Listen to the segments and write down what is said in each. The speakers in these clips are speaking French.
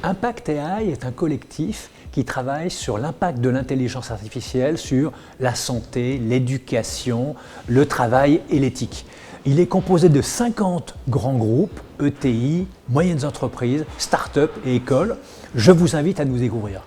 Impact AI est un collectif qui travaille sur l'impact de l'intelligence artificielle sur la santé, l'éducation, le travail et l'éthique. Il est composé de 50 grands groupes, ETI, moyennes entreprises, start-up et écoles. Je vous invite à nous découvrir.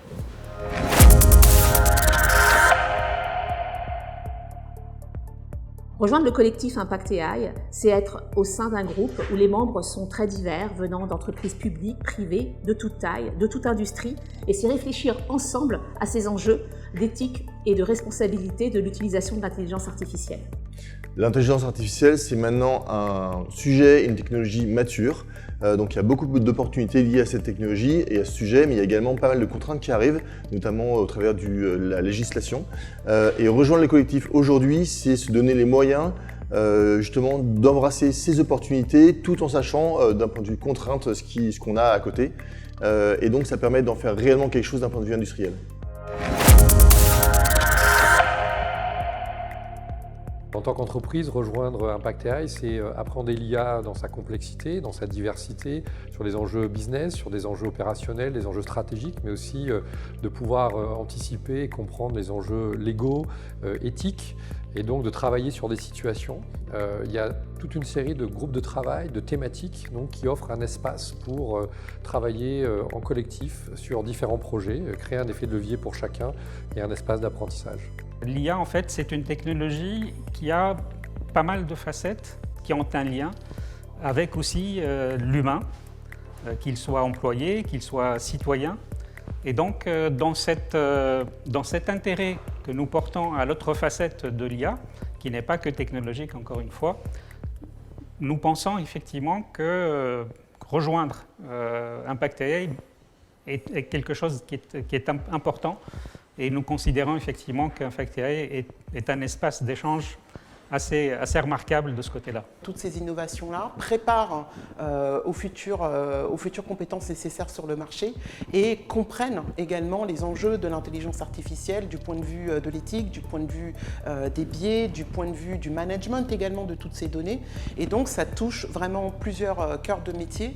Rejoindre le collectif Impact AI, c'est être au sein d'un groupe où les membres sont très divers, venant d'entreprises publiques, privées, de toute taille, de toute industrie, et c'est réfléchir ensemble à ces enjeux d'éthique et de responsabilité de l'utilisation de l'intelligence artificielle. L'intelligence artificielle, c'est maintenant un sujet, une technologie mature. Donc il y a beaucoup d'opportunités liées à cette technologie et à ce sujet, mais il y a également pas mal de contraintes qui arrivent, notamment au travers de la législation. Et rejoindre le collectif aujourd'hui, c'est se donner les moyens justement d'embrasser ces opportunités tout en sachant d'un point de vue contrainte ce qu'on a à côté. Et donc ça permet d'en faire réellement quelque chose d'un point de vue industriel. En tant qu'entreprise, rejoindre Impact AI, c'est apprendre l'IA dans sa complexité, dans sa diversité, sur des enjeux business, sur des enjeux opérationnels, des enjeux stratégiques, mais aussi de pouvoir anticiper et comprendre les enjeux légaux, éthiques, et donc de travailler sur des situations. Il y a toute une série de groupes de travail, de thématiques donc, qui offrent un espace pour travailler en collectif sur différents projets, créer un effet de levier pour chacun et un espace d'apprentissage. L'IA, en fait, c'est une technologie qui a pas mal de facettes qui ont un lien avec aussi l'humain, qu'il soit employé, qu'il soit citoyen. Et donc, dans cet intérêt que nous portons à l'autre facette de l'IA, qui n'est pas que technologique, encore une fois, nous pensons effectivement que rejoindre Impact AI est quelque chose qui est important. Et nous considérons effectivement qu'Impact AI est un espace d'échange assez remarquable de ce côté-là. Toutes ces innovations-là préparent aux futures compétences nécessaires sur le marché et comprennent également les enjeux de l'intelligence artificielle du point de vue de l'éthique, du point de vue des biais, du point de vue du management également de toutes ces données. Et donc ça touche vraiment plusieurs cœurs de métier.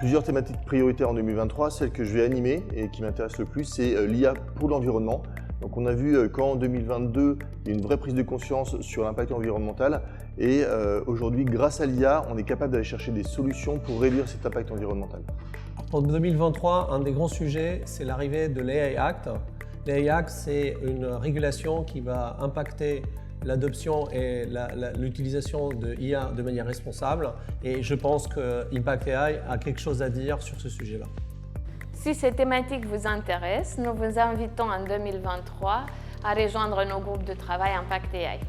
Plusieurs thématiques prioritaires en 2023, celle que je vais animer et qui m'intéresse le plus, c'est l'IA pour l'environnement. Donc on a vu qu'en 2022, il y a une vraie prise de conscience sur l'impact environnemental et aujourd'hui, grâce à l'IA, on est capable d'aller chercher des solutions pour réduire cet impact environnemental. En 2023, un des grands sujets, c'est l'arrivée de l'AI Act. L'AI Act, c'est une régulation qui va impacter l'adoption et l'utilisation de IA de manière responsable. Et je pense que Impact AI a quelque chose à dire sur ce sujet-là. Si ces thématiques vous intéressent, nous vous invitons en 2023 à rejoindre nos groupes de travail Impact AI.